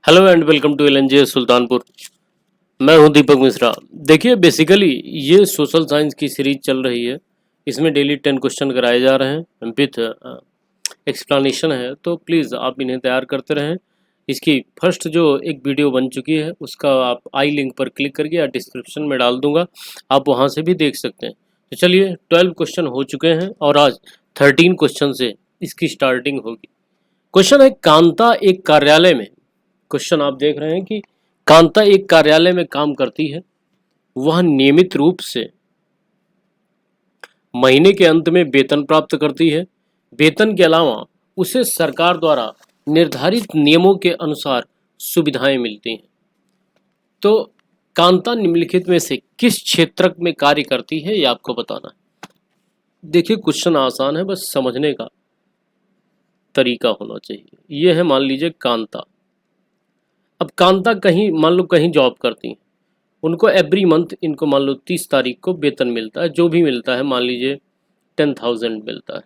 Hello and welcome to LNJ Sultanpur. मैं हूं दीपक मिश्रा। देखिए बेसिकली ये सोशल साइंस की सीरीज चल रही है। इसमें डेली 10 क्वेश्चन कराए जा रहे हैं विथ एक्सप्लेनेशन है, तो प्लीज़ आप इन्हें तैयार करते रहें। इसकी फर्स्ट जो एक वीडियो बन चुकी है उसका आप आई लिंक पर क्लिक करके या डिस्क्रिप्शन में डाल दूंगा, आप वहां से भी देख सकते हैं। तो चलिए 12 क्वेश्चन हो चुके हैं और आज 13 क्वेश्चन से इसकी स्टार्टिंग होगी। क्वेश्चन है, कांता एक कार्यालय में, क्वेश्चन आप देख रहे हैं कि कांता एक कार्यालय में काम करती है। वह नियमित रूप से महीने के अंत में वेतन प्राप्त करती है। वेतन के अलावा उसे सरकार द्वारा निर्धारित नियमों के अनुसार सुविधाएं मिलती हैं। तो कांता निम्नलिखित में से किस क्षेत्र में कार्य करती है, ये आपको बताना है। देखिए क्वेश्चन आसान है, बस समझने का तरीका होना चाहिए। यह है मान लीजिए कांता। अब कांता कहीं मान लो कहीं जॉब करती हैं, उनको एवरी मंथ इनको मान लो 30 तारीख को वेतन मिलता है, जो भी मिलता है मान लीजिए 10,000 मिलता है।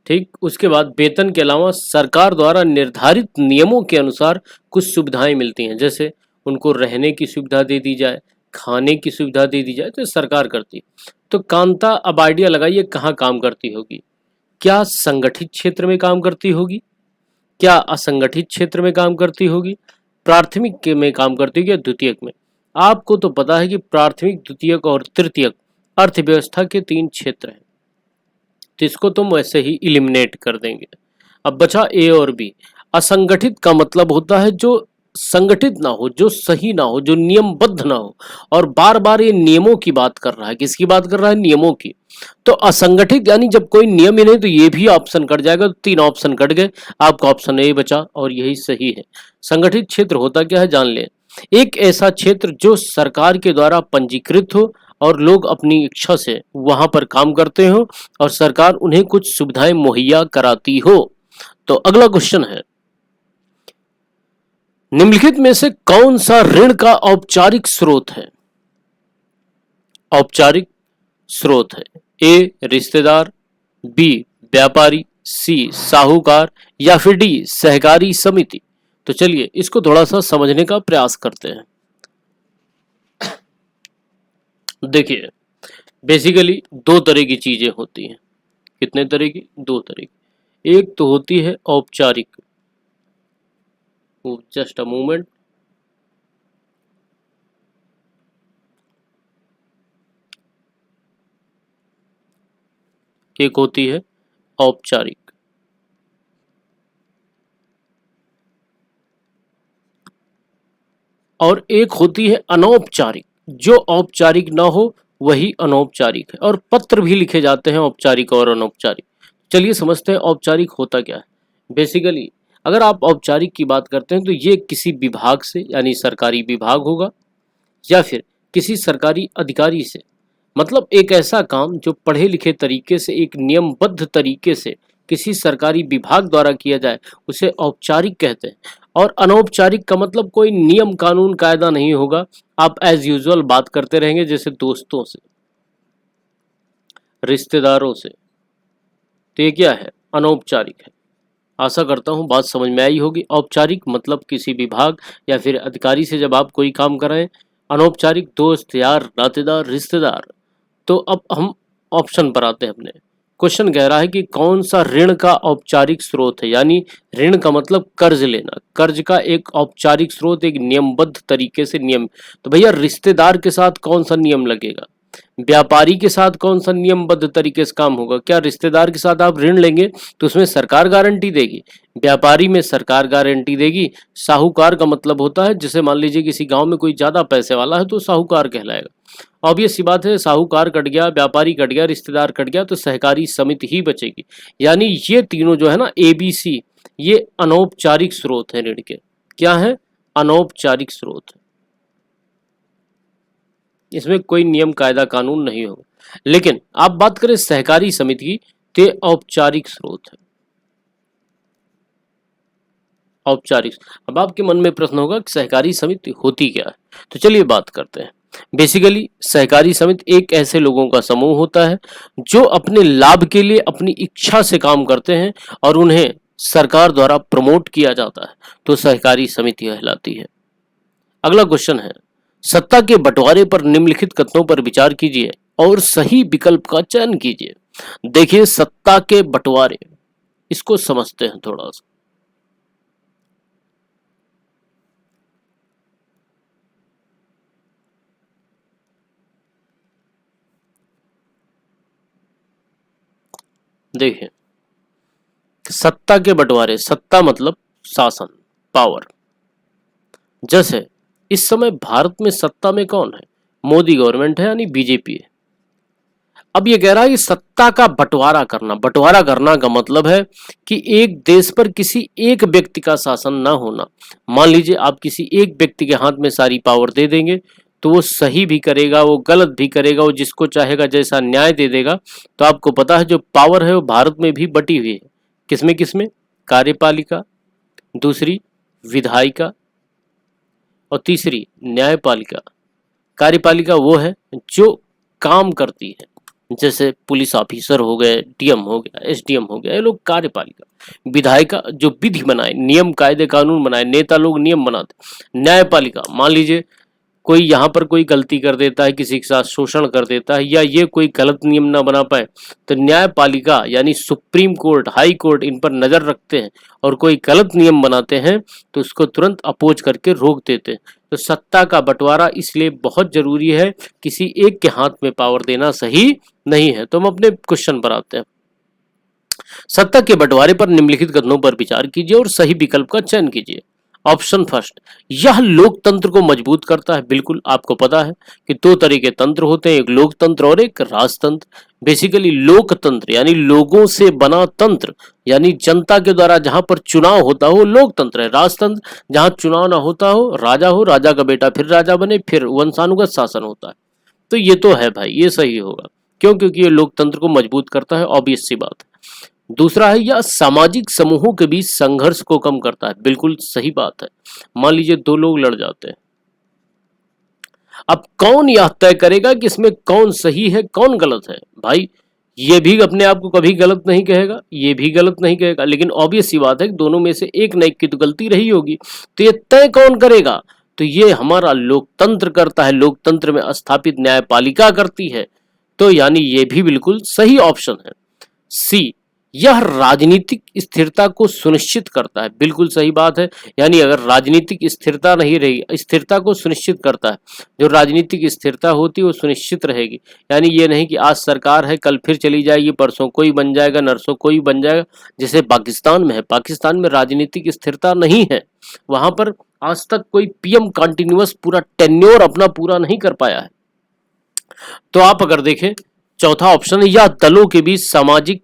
ठीक, उसके बाद वेतन के अलावा सरकार द्वारा निर्धारित नियमों के अनुसार कुछ सुविधाएं मिलती हैं, जैसे उनको रहने की सुविधा दे दी जाए, खाने की सुविधा दे दी जाए, तो सरकार करती है। तो कांता अब आइडिया लगाइए कहाँ काम करती होगी। क्या संगठित क्षेत्र में काम करती होगी, क्या असंगठित क्षेत्र में काम करती होगी, प्राथमिक में काम करती होगी या द्वितीयक में। आपको तो पता है कि प्राथमिक, द्वितीयक और तृतीयक अर्थव्यवस्था के 3 क्षेत्र हैं, तो इसको तुम वैसे ही इलिमिनेट कर देंगे। अब बचा ए और बी। असंगठित का मतलब होता है जो संगठित ना हो, जो सही ना हो, जो नियमबद्ध ना हो। और बार बार ये नियमों की बात कर रहा है। किसकी बात कर रहा है? नियमों की। तो असंगठित यानी जब कोई नियम ही नहीं, तो ये भी ऑप्शन कट जाएगा। तो 3 ऑप्शन कट गए, आपका ऑप्शन ए बचा और यही सही है। संगठित क्षेत्र होता क्या है जान लें। एक ऐसा क्षेत्र जो सरकार के द्वारा पंजीकृत हो और लोग अपनी इच्छा से वहां पर काम करते हो और सरकार उन्हें कुछ सुविधाएं मुहैया कराती हो। तो अगला क्वेश्चन है, निम्नलिखित में से कौन सा ऋण का औपचारिक स्रोत है? औपचारिक स्रोत है ए रिश्तेदार, बी व्यापारी, सी साहूकार या फिर डी सहकारी समिति। तो चलिए इसको थोड़ा सा समझने का प्रयास करते हैं। देखिए बेसिकली 2 तरह की चीजें होती हैं। कितने तरह की? 2 तरह की। एक तो होती है औपचारिक, जस्ट अ मोमेंट। एक होती है औपचारिक और एक होती है अनौपचारिक। जो औपचारिक ना हो वही अनौपचारिक है, और पत्र भी लिखे जाते हैं औपचारिक और अनौपचारिक। चलिए समझते हैं औपचारिक होता क्या है। बेसिकली अगर आप औपचारिक की बात करते हैं तो ये किसी विभाग से, यानी सरकारी विभाग होगा, या फिर किसी सरकारी अधिकारी से। मतलब एक ऐसा काम जो पढ़े लिखे तरीके से, एक नियमबद्ध तरीके से किसी सरकारी विभाग द्वारा किया जाए, उसे औपचारिक कहते हैं। और अनौपचारिक का मतलब कोई नियम कानून कायदा नहीं होगा, आप एज यूजुअल बात करते रहेंगे, जैसे दोस्तों से, रिश्तेदारों से। तो ये क्या है? अनौपचारिक है। आशा करता हूँ बात समझ में आई होगी। औपचारिक मतलब किसी विभाग या फिर अधिकारी से जब आप कोई काम कराएं। अनौपचारिक दोस्त, यार, नातेदार, रिश्तेदार। तो अब हम ऑप्शन पर आते हैं अपने। क्वेश्चन कह रहा है कि कौन सा ऋण का औपचारिक स्रोत है, यानी ऋण का मतलब कर्ज लेना। कर्ज का एक औपचारिक स्रोत, एक नियमबद्ध तरीके से नियम। तो भैया रिश्तेदार के साथ कौन सा नियम लगेगा? व्यापारी के साथ कौन सा नियमबद्ध तरीके से काम होगा? क्या रिश्तेदार के साथ आप ऋण लेंगे तो उसमें सरकार गारंटी देगी? व्यापारी में सरकार गारंटी देगी। साहूकार का मतलब होता है, जैसे मान लीजिए किसी गांव में कोई ज्यादा पैसे वाला है तो साहूकार कहलाएगा। ऑब्वियस सी बात है, साहूकार कट गया, व्यापारी कट गया, रिश्तेदार कट गया, तो सहकारी समिति ही बचेगी। यानी ये तीनों जो है ना, ABC, ये अनौपचारिक स्रोत है ऋण के। क्या है? अनौपचारिक स्रोत है। इसमें कोई नियम कायदा कानून नहीं होगा। लेकिन आप बात करें सहकारी समिति की, तो औपचारिक स्रोत है। औपचारिक। अब आपके मन में प्रश्न होगा कि सहकारी समिति होती क्या है, तो चलिए बात करते हैं। बेसिकली सहकारी समिति एक ऐसे लोगों का समूह होता है जो अपने लाभ के लिए अपनी इच्छा से काम करते हैं और उन्हें सरकार द्वारा प्रमोट किया जाता है तो सहकारी समिति कहलाती है। अगला क्वेश्चन है, सत्ता के बंटवारे पर निम्नलिखित कथनों पर विचार कीजिए और सही विकल्प का चयन कीजिए। देखिए, सत्ता के बंटवारे, इसको समझते हैं थोड़ा सा। देखिए, सत्ता के बंटवारे, सत्ता मतलब शासन, पावर। जैसे इस समय भारत में सत्ता में कौन है? मोदी गवर्नमेंट है, यानी बीजेपी है। अब ये कह रहा है कि सत्ता का बंटवारा करना, बंटवारा करना का मतलब है कि एक देश पर किसी एक व्यक्ति का शासन ना होना। मान लीजिए आप किसी एक व्यक्ति के हाथ में सारी पावर दे देंगे तो वो सही भी करेगा, वो गलत भी करेगा, वो जिसको चाहेगा जैसा न्याय दे देगा। तो आपको पता है जो पावर है वो भारत में भी बटी हुई है। किसमें किसमें? कार्यपालिका, दूसरी विधायिका और तीसरी न्यायपालिका। कार्यपालिका वो है जो काम करती है, जैसे पुलिस ऑफिसर हो गए, डीएम हो गया, एसडीएम हो गया, ये लोग कार्यपालिका। विधायिका जो विधि बनाए, नियम कायदे कानून बनाए, नेता लोग नियम बनाते। न्यायपालिका, मान लीजिए कोई यहाँ पर कोई गलती कर देता है, किसी के साथ शोषण कर देता है, या ये कोई गलत नियम ना बना पाए, तो न्यायपालिका यानी सुप्रीम कोर्ट, हाई कोर्ट इन पर नजर रखते हैं और कोई गलत नियम बनाते हैं तो उसको तुरंत अपोज करके रोक देते हैं। तो सत्ता का बंटवारा इसलिए बहुत जरूरी है, किसी एक के हाथ में पावर देना सही नहीं है। तो हम अपने क्वेश्चन पर आते हैं। सत्ता के बंटवारे पर निम्नलिखित कथनों पर विचार कीजिए और सही विकल्प का चयन कीजिए। ऑप्शन फर्स्ट, यह लोकतंत्र को मजबूत करता है। बिल्कुल आपको पता है कि दो तरह के तंत्र होते हैं, एक लोकतंत्र और एक राजतंत्र। बेसिकली लोकतंत्र यानी लोगों से बना तंत्र, यानी जनता के द्वारा जहां पर चुनाव होता हो लोकतंत्र है। राजतंत्र जहां चुनाव ना होता हो, राजा का बेटा फिर राजा बने, फिर वंशानुगत शासन होता है। तो ये तो है भाई, ये सही होगा। क्यों? क्योंकि ये लोकतंत्र को मजबूत करता है, ऑब्वियस सी बात है। दूसरा है, यह सामाजिक समूहों के बीच संघर्ष को कम करता है। बिल्कुल सही बात है। मान लीजिए दो लोग लड़ जाते हैं, अब कौन यह तय करेगा कि इसमें कौन सही है कौन गलत है? भाई ये भी अपने आप को कभी गलत नहीं कहेगा, ये भी गलत नहीं कहेगा, लेकिन ऑब्वियस सी बात है कि दोनों में से एक न एक की तो गलती रही होगी। तो ये तय कौन करेगा? तो ये हमारा लोकतंत्र करता है, लोकतंत्र में स्थापित न्यायपालिका करती है। तो यानी ये भी बिल्कुल सही ऑप्शन है। सी, यह राजनीतिक स्थिरता को सुनिश्चित करता है। बिल्कुल सही बात है। यानी अगर राजनीतिक स्थिरता नहीं रही, स्थिरता को सुनिश्चित करता है। जो राजनीतिक स्थिरता होती है वो सुनिश्चित रहेगी। यानी ये नहीं कि आज सरकार है कल फिर चली जाएगी, परसों कोई बन जाएगा, नरसों कोई बन जाएगा, जैसे पाकिस्तान में है। पाकिस्तान में राजनीतिक स्थिरता नहीं है, वहां पर आज तक कोई पीएम कंटिन्यूअस पूरा टेन्योर अपना पूरा नहीं कर पाया है। तो आप अगर देखें, चौथा ऑप्शन है, यह दलों के बीच सामाजिक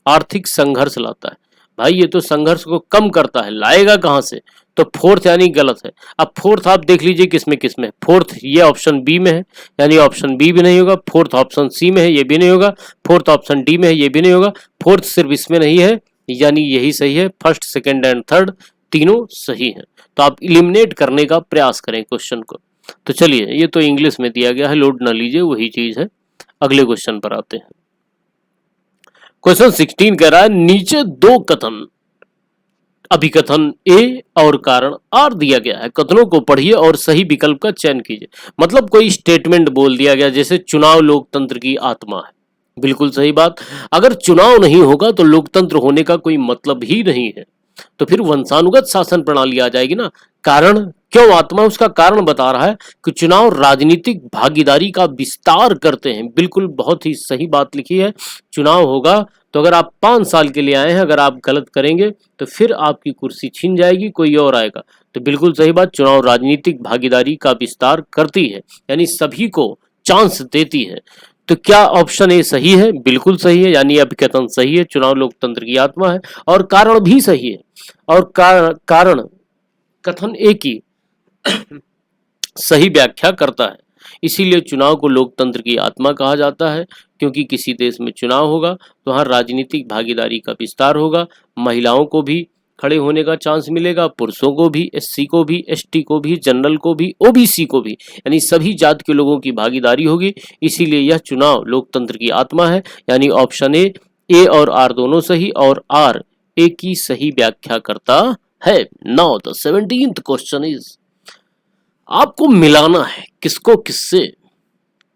आर्थिक संघर्ष लाता है। भाई ये तो संघर्ष को कम करता है, लाएगा कहां से? तो फोर्थ यानी गलत है। अब फोर्थ आप देख लीजिए किसमें किसमें। फोर्थ ये ऑप्शन बी में है, यानी ऑप्शन बी भी नहीं होगा। फोर्थ ऑप्शन सी में है, ये भी नहीं होगा। फोर्थ ऑप्शन डी में है, ये भी नहीं होगा। फोर्थ सिर्फ इसमें नहीं है, यानी यही सही है। फर्स्ट, सेकेंड एंड थर्ड तीनों सही है। तो आप इलिमिनेट करने का प्रयास करें क्वेश्चन को। तो चलिए, ये तो इंग्लिश में दिया गया है, लोड ना लीजिए, वही चीज है। अगले क्वेश्चन पर आते हैं। क्वेश्चन 16 कह रहा है, नीचे दो कथन, अभिकथन ए और कारण आर दिया गया है, कथनों को पढ़िए और सही विकल्प का चयन कीजिए। मतलब कोई स्टेटमेंट बोल दिया गया, जैसे चुनाव लोकतंत्र की आत्मा है। बिल्कुल सही बात। अगर चुनाव नहीं होगा तो लोकतंत्र होने का कोई मतलब ही नहीं है, तो फिर वंशानुगत शासन प्रणाली आ जाएगी ना। कारण क्यों आत्मा? उसका कारण बता रहा है कि चुनाव राजनीतिक भागीदारी का विस्तार करते हैं। बिल्कुल बहुत ही सही बात लिखी है। चुनाव होगा तो अगर आप 5 साल के लिए आए हैं, अगर आप गलत करेंगे तो फिर आपकी कुर्सी छीन जाएगी, कोई और आएगा। तो बिल्कुल सही बात, चुनाव राजनीतिक भागीदारी का विस्तार करती है, यानी सभी को चांस देती है। तो क्या ऑप्शन ए सही है? बिल्कुल सही है, यानी अभिकथन सही है, चुनाव लोकतंत्र की आत्मा है। और कारण भी सही है। और कारण कथन ए की सही व्याख्या करता है। इसीलिए चुनाव को लोकतंत्र की आत्मा कहा जाता है, क्योंकि किसी देश में चुनाव होगा तो वहाँ राजनीतिक भागीदारी का विस्तार होगा, महिलाओं को भी खड़े होने का चांस मिलेगा, पुरुषों को भी, एससी को भी, एसटी को भी, जनरल को भी, ओबीसी को भी, यानी सभी जात के लोगों की भागीदारी होगी। इसीलिए यह चुनाव लोकतंत्र की आत्मा है। यानी ऑप्शन ए और आर दोनों सही, और आर एक की सही व्याख्या करता है। Now the 17th question is, आपको मिलाना है किसको किससे?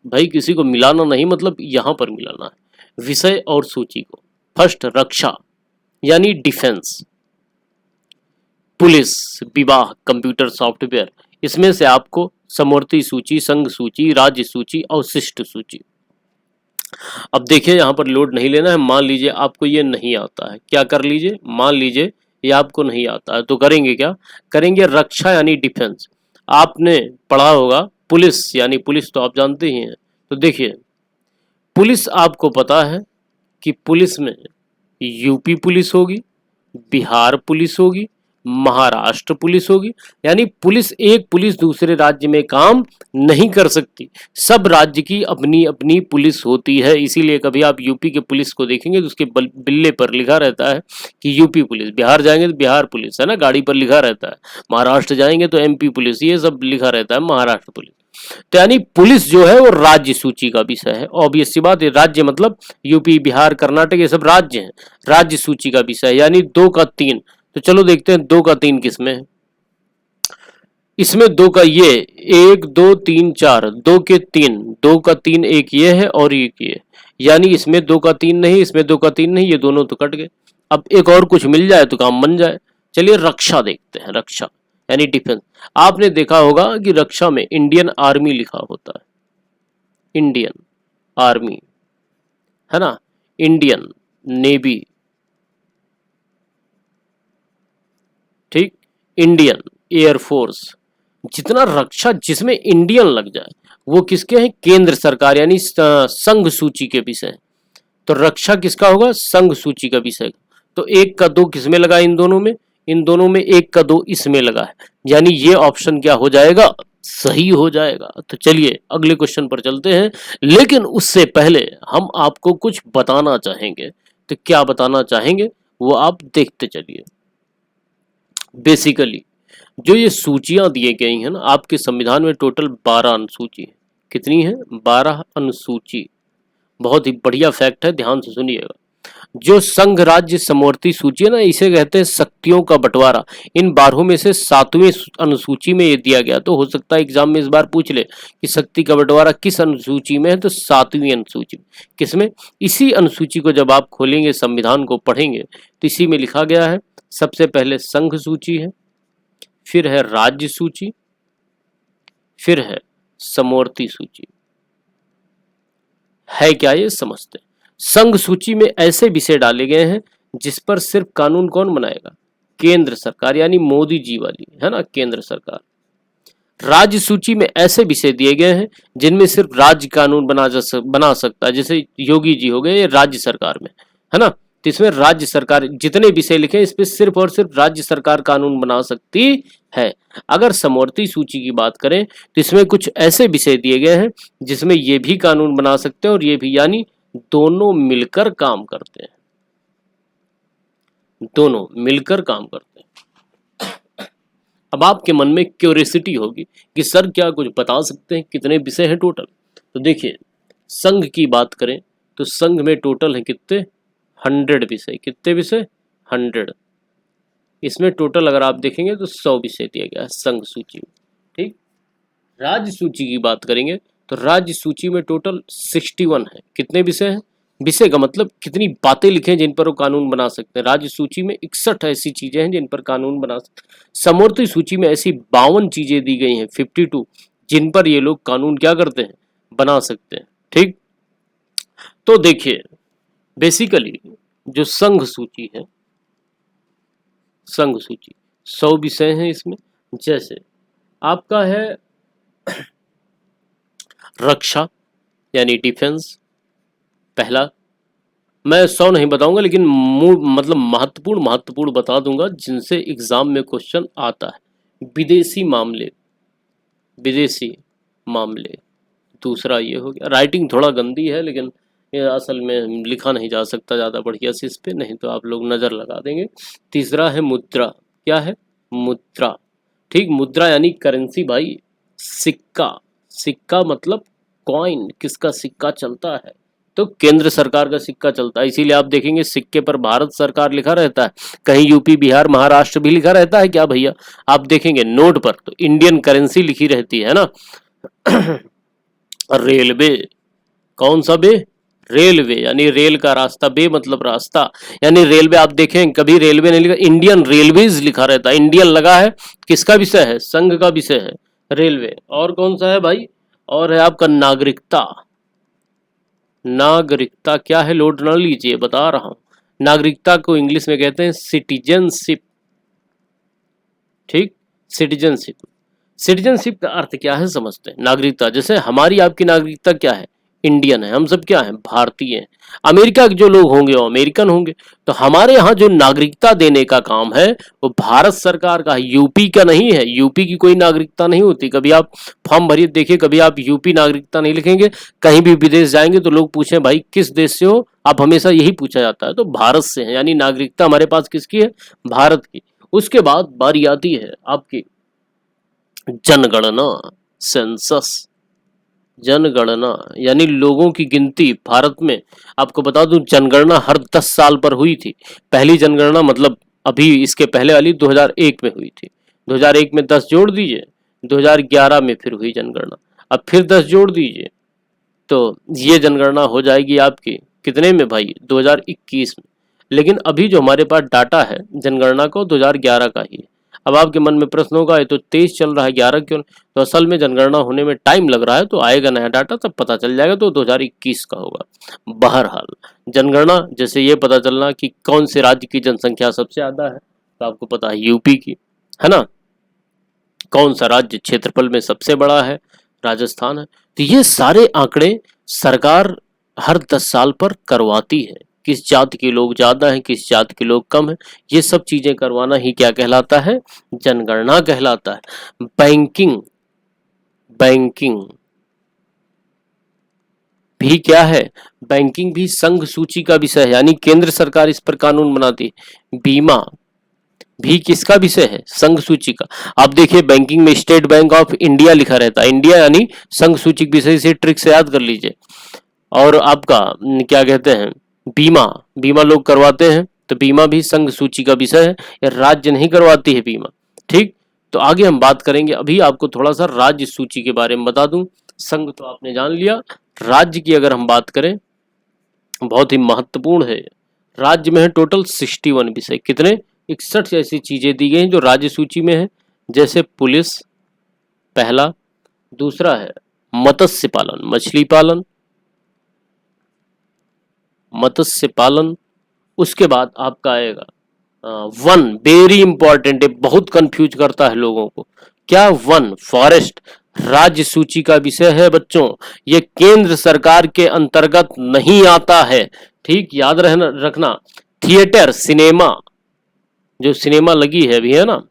भाई किसी को मिलाना नहीं, मतलब यहां पर मिलाना है विषय और सूची को। फर्स्ट रक्षा यानी डिफेंस, पुलिस, विवाह, कंप्यूटर सॉफ्टवेयर, इसमें से आपको समवर्ती सूची, संघ सूची, राज्य सूची और शिष्ट सूची। अब देखिए यहाँ पर लोड नहीं लेना है। मान लीजिए आपको ये नहीं आता है, क्या कर लीजिए, मान लीजिए ये आपको नहीं आता है, तो करेंगे क्या, करेंगे रक्षा यानी डिफेंस। आपने पढ़ा होगा पुलिस, यानी पुलिस तो आप जानते ही हैं। तो देखिए पुलिस आपको पता है कि पुलिस में यूपी पुलिस होगी, बिहार पुलिस होगी, महाराष्ट्र पुलिस होगी। यानी पुलिस, एक पुलिस दूसरे राज्य में काम नहीं कर सकती, सब राज्य की अपनी अपनी पुलिस होती है। इसीलिए कभी आप यूपी के पुलिस को देखेंगे तो उसके बिल्ले पर लिखा रहता है कि यूपी पुलिस, बिहार जाएंगे तो बिहार पुलिस, है ना, गाड़ी पर लिखा रहता है, महाराष्ट्र जाएंगे तो एमपी पुलिस, ये सब लिखा रहता है महाराष्ट्र पुलिस। तो यानी पुलिस जो है वो राज्य सूची का विषय है। ऑब्वियस सी बात है, राज्य मतलब यूपी, बिहार, कर्नाटक, ये सब राज्य हैं, राज्य सूची का विषय, यानी 2 का 3। तो चलो देखते हैं 2 का 3 किसमें है। इसमें 2 का ये 1 2 3 4, 2 के 3, 2 का 3 एक ये है और एक ये, यानी इसमें 2 का 3 नहीं, इसमें 2 का 3 नहीं, ये दोनों तो कट गए। अब एक और कुछ मिल जाए तो काम बन जाए। चलिए रक्षा देखते हैं, रक्षा यानी डिफेंस। आपने देखा होगा कि रक्षा में इंडियन आर्मी लिखा होता है, इंडियन आर्मी, है ना, इंडियन नेवी, ठीक, इंडियन एयरफोर्स। जितना रक्षा जिसमें इंडियन लग जाए वो किसके हैं, केंद्र सरकार यानी संघ सूची के विषय। तो रक्षा किसका होगा, संघ सूची का विषय। तो 1 का 2 किसमें लगा, इन दोनों में, इन दोनों में 1 का 2 इसमें लगा है, यानी ये ऑप्शन क्या हो जाएगा, सही हो जाएगा। तो चलिए अगले क्वेश्चन पर चलते हैं, लेकिन उससे पहले हम आपको कुछ बताना चाहेंगे। तो क्या बताना चाहेंगे वो आप देखते चलिए। बेसिकली जो ये सूचियां दिए गई हैं ना आपके संविधान में, टोटल 12 अनुसूची है। कितनी है, 12 अनुसूची। बहुत ही बढ़िया फैक्ट है, ध्यान से सुनिएगा। जो संघ राज्य समवर्ती सूची है ना, इसे कहते हैं शक्तियों का बंटवारा। इन 12 में से 7वें अनुसूची में ये दिया गया। तो हो सकता है एग्जाम में इस बार पूछ ले कि शक्ति का बंटवारा किस अनुसूची में है, तो 7वीं अनुसूची। किसमें, इसी अनुसूची को जब आप खोलेंगे, संविधान को पढ़ेंगे, तो इसी में लिखा गया है सबसे पहले संघ सूची है, फिर है राज्य सूची, फिर है समवर्ती सूची। है क्या ये समझते हैं। संघ सूची में ऐसे विषय डाले गए हैं जिस पर सिर्फ कानून कौन बनाएगा, केंद्र सरकार, यानी मोदी जी वाली, है ना, केंद्र सरकार। राज्य सूची में ऐसे विषय दिए गए हैं जिनमें सिर्फ राज्य कानून बना सकता है, जैसे योगी जी हो गए, ये राज्य सरकार में, है ना। तो इसमें राज्य सरकार जितने विषय लिखे इस पे सिर्फ और सिर्फ राज्य सरकार कानून बना सकती है। अगर समवर्ती सूची की बात करें तो इसमें कुछ ऐसे विषय दिए गए हैं जिसमें ये भी कानून बना सकते हैं और ये भी, यानी दोनों मिलकर काम करते हैं, दोनों मिलकर काम करते हैं। अब आपके मन में क्यूरियोसिटी होगी कि सर क्या कुछ बता सकते हैं कितने विषय हैं टोटल। तो देखिए संघ की बात करें तो संघ में टोटल है कितने, 100 विषय। कितने विषय, 100। इसमें टोटल अगर आप देखेंगे तो 100 विषय दिया गया है संघ सूची में, ठीक। राज्य सूची की बात करेंगे तो राज्य सूची में टोटल 61 है। कितने विषय हैं, विषय का मतलब कितनी बातें लिखे जिन पर वो कानून बना सकते हैं। राज्य सूची में 61 ऐसी चीजें हैं जिन पर कानून बना सकते हैं। समवर्ती सूची में ऐसी 52 चीजें दी गई हैं, 52, जिन पर ये लोग कानून क्या करते हैं, बना सकते हैं, ठीक। तो देखिए बेसिकली जो संघ सूची है, संघ सूची 100 विषय हैं इसमें। जैसे आपका है रक्षा यानी डिफेंस, पहला। मैं 100 नहीं बताऊंगा लेकिन मतलब महत्वपूर्ण बता दूंगा जिनसे एग्जाम में क्वेश्चन आता है। विदेशी मामले, विदेशी मामले दूसरा ये हो गया। राइटिंग थोड़ा गंदी है लेकिन ये असल में लिखा नहीं जा सकता ज़्यादा बढ़िया से इस पे, नहीं तो आप लोग नज़र लगा देंगे। तीसरा है मुद्रा, क्या है, मुद्रा, ठीक। मुद्रा यानी करेंसी भाई, सिक्का, सिक्का मतलब कॉइन, किसका सिक्का चलता है, तो केंद्र सरकार का सिक्का चलता है, इसीलिए आप देखेंगे सिक्के पर भारत सरकार लिखा रहता है, कहीं यूपी बिहार महाराष्ट्र भी लिखा रहता है क्या भैया? आप देखेंगे नोट पर तो इंडियन करेंसी लिखी रहती है ना। रेलवे, कौन सा बे? रेलवे यानी रेल का रास्ता, बे मतलब रास्ता, यानी रेलवे। आप देखें कभी रेलवे नहीं लिखा, इंडियन रेलवेज लिखा रहता है, इंडियन लगा है, किसका विषय है? संघ का विषय है रेलवे। और कौन सा है भाई? और है आपका नागरिकता। नागरिकता क्या है? लोड ना लीजिए, बता रहा हूं। नागरिकता को इंग्लिश में कहते हैं सिटीजनशिप। ठीक, सिटीजनशिप। सिटीजनशिप का अर्थ क्या है समझते हैं? नागरिकता, जैसे हमारी आपकी नागरिकता क्या है? इंडियन है, हम सब क्या हैं? भारतीय हैं। अमेरिका के जो लोग होंगे वो अमेरिकन होंगे। तो हमारे यहाँ जो नागरिकता देने का काम है वो भारत सरकार का है, यूपी का नहीं है। यूपी की कोई नागरिकता नहीं होती। कभी आप फॉर्म भरिए देखिए, कभी आप यूपी नागरिकता नहीं लिखेंगे। कहीं भी विदेश जाएंगे तो लोग पूछें भाई किस देश से हो आप, हमेशा यही पूछा जाता है, तो भारत से है, यानी नागरिकता हमारे पास किसकी है? भारत की। उसके बाद बारी आती है आपकी जनगणना, सेंसस। जनगणना यानी लोगों की गिनती भारत में। आपको बता दूं जनगणना हर 10 साल पर हुई थी। पहली जनगणना मतलब अभी इसके पहले वाली 2001 में हुई थी। 2001 में 10 जोड़ दीजिए, 2011 में फिर हुई जनगणना, अब फिर 10 जोड़ दीजिए, तो ये जनगणना हो जाएगी आपकी कितने में भाई? 2021 में। लेकिन अभी जो हमारे पास डाटा है जनगणना को 2011 का ही है। अब आपके मन में प्रश्न होगा ये तो 23 चल रहा है, 11 क्यों? तो असल में जनगणना होने में टाइम लग रहा है, तो आएगा नया डाटा तब पता चल जाएगा, तो 2021 का होगा। बहरहाल जनगणना जैसे ये पता चलना कि कौन से राज्य की जनसंख्या सबसे ज्यादा है, तो आपको पता है यूपी की, है ना। कौन सा राज्य क्षेत्रफल में सबसे बड़ा है? राजस्थान है। तो ये सारे आंकड़े सरकार हर 10 साल पर करवाती है, किस जाति के लोग ज्यादा हैं, किस जाति के लोग कम हैं, ये सब चीजें करवाना ही क्या कहलाता है? जनगणना कहलाता है। बैंकिंग, बैंकिंग भी क्या है? बैंकिंग भी संघ सूची का विषय है, यानी केंद्र सरकार इस पर कानून बनाती है। बीमा भी किसका विषय है? संघ सूची का। आप देखिए बैंकिंग में स्टेट बैंक ऑफ इंडिया लिखा रहता है, इंडिया यानी संघ सूची के विषय से ट्रिक से याद कर लीजिए। और आपका क्या कहते हैं? बीमा, बीमा लोग करवाते हैं, तो बीमा भी संघ सूची का विषय है, या राज्य नहीं करवाती है बीमा। ठीक, तो आगे हम बात करेंगे। अभी आपको थोड़ा सा राज्य सूची के बारे में बता दूं। संघ तो आपने जान लिया, राज्य की अगर हम बात करें बहुत ही महत्वपूर्ण है। राज्य में है टोटल 61 विषय, कितने? 61 ऐसी चीजें दी गई हैं जो राज्य सूची में है, जैसे पुलिस पहला, दूसरा है मत्स्य पालन, मछली पालन, मत्स्य पालन। उसके बाद आपका आएगा वन, वेरी इंपॉर्टेंट है, बहुत कंफ्यूज करता है लोगों को। क्या? वन, फॉरेस्ट राज्य सूची का विषय है बच्चों, ये केंद्र सरकार के अंतर्गत नहीं आता है। ठीक, याद रखना। थिएटर, सिनेमा, जो सिनेमा लगी है अभी, है ना,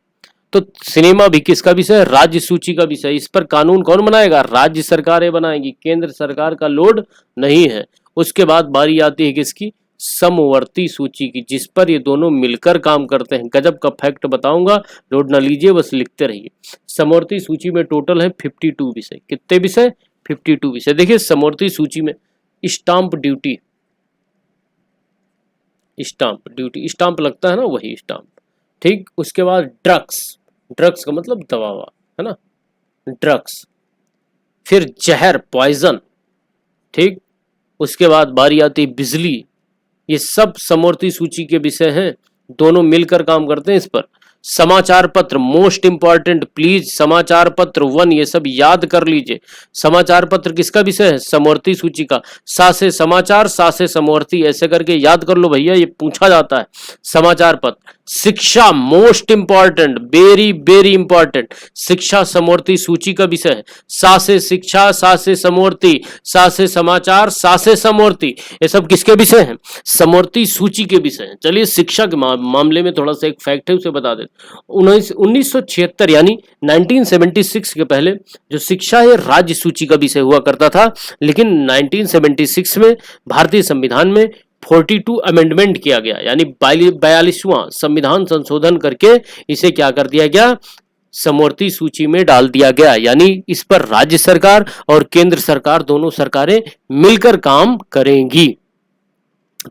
तो सिनेमा भी किसका विषय है? राज्य सूची का विषय। इस पर कानून कौन बनाएगा? राज्य सरकारें बनाएगी, केंद्र सरकार का लोड नहीं है। उसके बाद बारी आती है किसकी? समवर्ती सूची की, जिस पर ये दोनों मिलकर काम करते हैं। गजब का फैक्ट बताऊंगा, लोड ना लीजिए, बस लिखते रहिए। समवर्ती सूची में टोटल है 52 विषय। कितने विषय? 52 विषय। देखिए समवर्ती सूची में stamp duty, stamp duty, stamp लगता है ना, वही स्टाम्प। ठीक, उसके बाद ड्रग्स, ड्रग्स का मतलब दवा, है ना, ड्रग्स। फिर जहर, पॉइजन। ठीक, उसके बाद बारी आती है बिजली। ये सब समवर्ती सूची के विषय हैं, दोनों मिलकर काम करते हैं इस पर। समाचार पत्र, मोस्ट इंपॉर्टेंट, प्लीज समाचार पत्र 1 ये सब याद कर लीजिए। समाचार पत्र किसका विषय है? समवर्ती सूची का। सा से समाचार, सा से समवर्ती, ऐसे करके याद कर लो भैया, ये पूछा जाता है समाचार पत्र। शिक्षा, most important, very very important, शिक्षा समवर्ती सूची का विषय है। सा से शिक्षा, सा से समवर्ती, सा से समाचार, सा से समवर्ती, ये सब किसके विषय हैं? समवर्ती सूची के विषय हैं। चलिए शिक्षा के मामले में थोड़ा सा एक फैक्ट है उसे बता देते। 1976 यानी 1976 के पहले जो शिक्षा है राज्य सूची का विषय हुआ करता था, लेकिन 1976 में भारतीय संविधान में 42 अमेंडमेंट किया गया, यानी 42वां संविधान संशोधन करके इसे क्या कर दिया गया? समवर्ती सूची में डाल दिया गया, यानी इस पर राज्य सरकार और केंद्र सरकार दोनों सरकारें मिलकर काम करेंगी।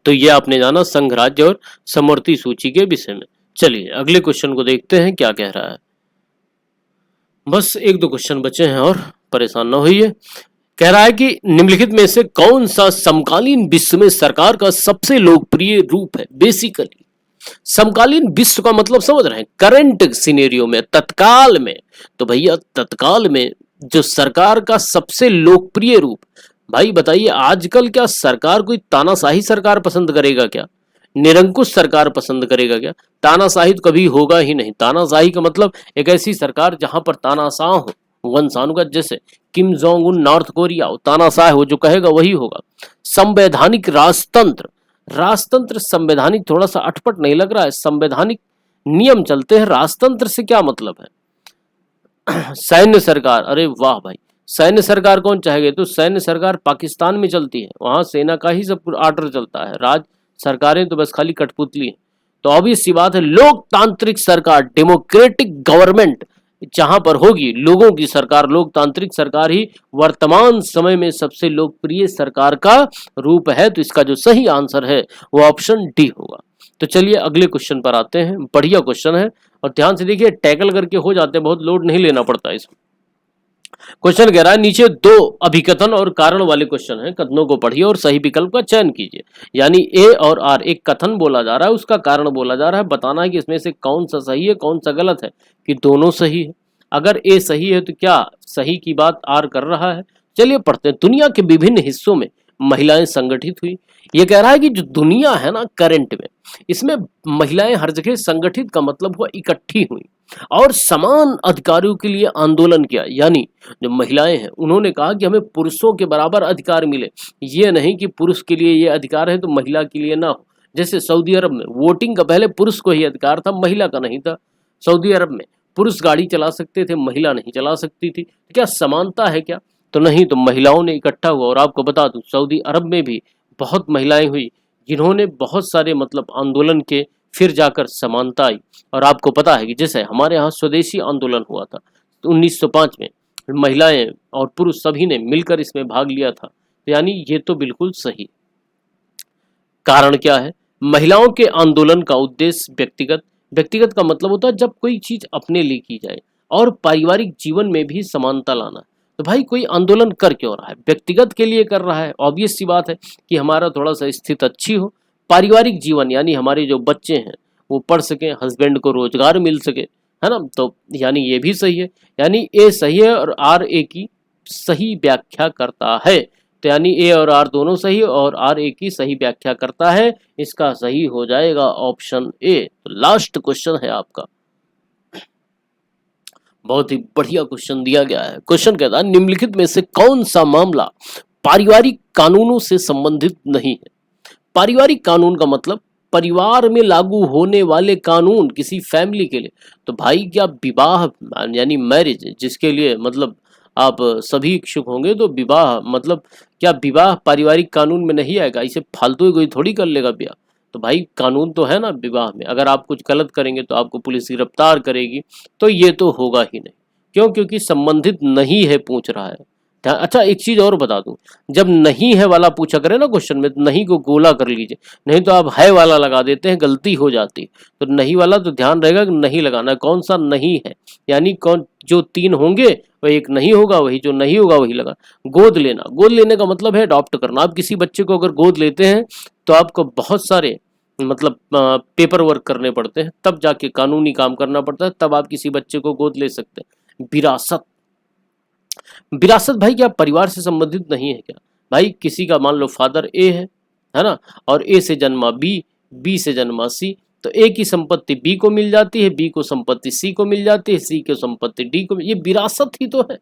तो ये आपने जाना संघ राज्य और समवर्ती सूची के विषय में। चलिए अगले क्वेश्चन को देखते हैं क्या कह रहा है। बस एक दो क्वेश्चन बचे हैं और परेशान ना होइए। कह रहा है कि निम्नलिखित में से कौन सा समकालीन विश्व में सरकार का सबसे लोकप्रिय रूप है। बेसिकली समकालीन विश्व का मतलब समझ रहे हैं, करंट सिनेरियो में, तत्काल में। तो भैया तत्काल में जो सरकार का सबसे लोकप्रिय रूप, भाई बताइए आजकल क्या सरकार कोई तानाशाही सरकार पसंद करेगा क्या? निरंकुश सरकार पसंद करेगा क्या? तानाशाही तो कभी होगा ही नहीं। तानाशाही का मतलब एक ऐसी सरकार जहां पर तानाशाह हो, वंशानुगत, जैसे Kim Jong Un north Korea, तानाशाह हो, जो कहेगा वही होगा। संवैधानिक राजतंत्र, राजतंत्र संवैधानिक थोड़ा सा अटपट नहीं लग रहा है? संवैधानिक नियम चलते हैं, राजतंत्र से क्या मतलब है? सैन्य सरकार, अरे वाह भाई, सैन्य सरकार कौन चाहेगा? तो सैन्य सरकार पाकिस्तान में चलती है, वहां सेना का ही सब आर्डर चलता है, राज सरकारें तो बस खाली कठपुतली है। तो ऑब्वियस सी बात है लोकतांत्रिक सरकार, डेमोक्रेटिक गवर्नमेंट जहां पर होगी, लोगों की सरकार, लोकतांत्रिक सरकार ही वर्तमान समय में सबसे लोकप्रिय सरकार का रूप है। तो इसका जो सही आंसर है वो ऑप्शन डी होगा। तो चलिए अगले क्वेश्चन पर आते हैं। बढ़िया क्वेश्चन है और ध्यान से देखिए, टैकल करके हो जाते हैं, बहुत लोड नहीं लेना पड़ता इसमें। क्वेश्चन कह रहा है नीचे दो अभिकथन और कारण वाले क्वेश्चन हैं, कथनों को पढ़िए और सही विकल्प का चयन कीजिए। यानी ए और आर, एक कथन बोला जा रहा है, उसका कारण बोला जा रहा है, बताना है कि इसमें से कौन सा सही है कौन सा गलत है, कि दोनों सही है। अगर ए सही है तो क्या सही की बात आर कर रहा है? चलिए पढ़ते हैं। दुनिया के विभिन्न हिस्सों में महिलाएं संगठित हुई। ये कह रहा है कि जो दुनिया है ना करंट में, इसमें महिलाएं हर जगह संगठित का मतलब हुआ इकट्ठी हुई और समान अधिकारों के लिए आंदोलन किया। यानी जो महिलाएं हैं उन्होंने कहा कि हमें पुरुषों के बराबर अधिकार मिले, ये नहीं कि पुरुष के लिए ये अधिकार है तो महिला के लिए ना हो। जैसे सऊदी अरब में वोटिंग का पहले पुरुष को ही अधिकार था, महिला का नहीं था। सऊदी अरब में पुरुष गाड़ी चला सकते थे, महिला नहीं चला सकती थी। क्या समानता है क्या? तो नहीं। तो महिलाओं ने इकट्ठा हुआ और आपको बता दूं सऊदी अरब में भी बहुत महिलाएं हुई जिन्होंने बहुत सारे मतलब आंदोलन के, फिर जाकर समानता आई। और आपको पता है कि जैसे हमारे यहाँ स्वदेशी आंदोलन हुआ था तो 1905 में, महिलाएं और पुरुष सभी ने मिलकर इसमें भाग लिया था। यानी ये तो बिल्कुल सही। कारण क्या है? महिलाओं के आंदोलन का उद्देश्य व्यक्तिगत, व्यक्तिगत का मतलब होता है जब कोई चीज अपने लिए की जाए, और पारिवारिक जीवन में भी समानता लाना। तो भाई कोई आंदोलन कर क्यों रहा है? व्यक्तिगत के लिए कर रहा है, ऑब्वियस सी बात है कि हमारा थोड़ा सा स्थिति अच्छी हो। पारिवारिक जीवन यानी हमारे जो बच्चे हैं वो पढ़ सकें, हस्बैंड को रोजगार मिल सके, है ना? तो यानी ये भी सही है। यानी ए सही है और आर ए की सही व्याख्या करता है। तो यानी ए और आर दोनों सही और आर ए की सही व्याख्या करता है। इसका सही हो जाएगा ऑप्शन ए। तो लास्ट क्वेश्चन है आपका, बहुत ही बढ़िया क्वेश्चन दिया गया है। क्वेश्चन कहता है निम्नलिखित में से कौन सा मामला पारिवारिक कानूनों से संबंधित नहीं है? पारिवारिक कानून का मतलब परिवार में लागू होने वाले कानून किसी फैमिली के लिए। तो भाई क्या विवाह यानी मैरिज, जिसके लिए मतलब आप सभी इच्छुक होंगे, तो विवाह मतलब क्या विवाह पारिवारिक कानून में नहीं आएगा? इसे फालतू ही कोई थोड़ी कर लेगा ब्याह। तो भाई कानून तो है ना विवाह में, अगर आप कुछ गलत करेंगे तो आपको पुलिस गिरफ्तार करेगी। तो ये तो होगा ही नहीं। क्यों? क्योंकि संबंधित नहीं है पूछ रहा है। अच्छा एक चीज और बता दूं, जब नहीं है वाला पूछा करे ना क्वेश्चन में, तो नहीं को गोला कर लीजिए, नहीं तो आप है वाला लगा देते हैं, गलती हो जाती। तो नहीं वाला तो ध्यान रहेगा कि नहीं लगाना है। कौन सा नहीं है? यानी कौन, जो तीन होंगे वह एक नहीं होगा, वही जो नहीं होगा वही लगा। गोद लेना, गोद लेने का मतलब है अडॉप्ट करना। आप किसी बच्चे को अगर गोद लेते हैं तो आपको बहुत सारे मतलब पेपर वर्क करने पड़ते हैं, तब जाके कानूनी काम करना पड़ता है, तब आप किसी बच्चे को गोद ले सकते हैं। विरासत, विरासत भाई क्या परिवार से संबंधित नहीं है क्या? भाई किसी का मान लो फादर ए है ना, और ए से जन्मा बी, बी से जन्मा सी, तो ए की संपत्ति बी को मिल जाती है, बी को संपत्ति सी को मिल जाती है, सी को संपत्ति डी को। ये विरासत ही तो है।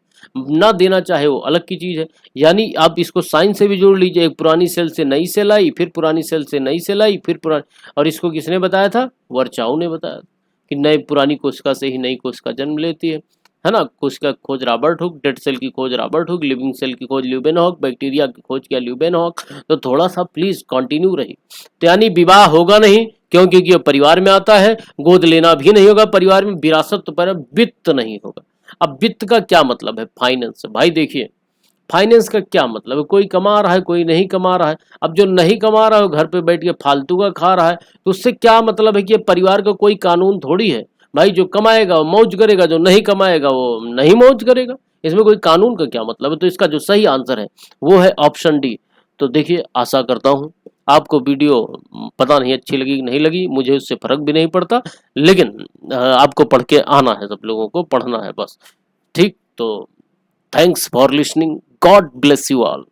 ना देना चाहे वो अलग की चीज है। यानी आप इसको साइंस से भी जोड़ लीजिए, एक पुरानी सेल से नई सेल आई, फिर पुरानी सेल से नई सेल आई, फिर पुरानी, और इसको किसने बताया था? वर्चाऊ ने बताया कि नई पुरानी कोशिका से ही नई कोशिका जन्म लेती है ना। कोशिका की खोज रॉबर्ट हुक, डेड सेल की खोज रॉबर्ट हुक, लिविंग सेल की खोज ल्यूबेनहॉक, बैक्टीरिया की खोज किया ल्यूबेनहॉक। तो थोड़ा सा प्लीज कंटिन्यू रही। तो यानी विवाह होगा नहीं, क्यों? क्योंकि ये परिवार में आता है, गोद लेना भी नहीं होगा परिवार में, विरासत पर वित्त नहीं होगा। अब वित्त का क्या मतलब है? फाइनेंस। भाई देखिए, फाइनेंस का क्या मतलब है? कोई कमा रहा है, कोई नहीं कमा रहा है। अब जो नहीं कमा रहा है वो घर पे बैठ के फालतू का खा रहा है, तो उससे क्या मतलब है कि ये परिवार का कोई कानून थोड़ी है। भाई जो कमाएगा वो मौज करेगा, जो नहीं कमाएगा वो नहीं मौज करेगा। इसमें कोई कानून का क्या मतलब है? तो इसका जो सही आंसर है वो है ऑप्शन डी। तो देखिए, आशा करता हूँ आपको वीडियो पता नहीं अच्छी लगी कि नहीं लगी, मुझे उससे फर्क भी नहीं पड़ता, लेकिन आपको पढ़ के आना है, सब लोगों को पढ़ना है बस। ठीक, तो thanks for listening, God bless you all.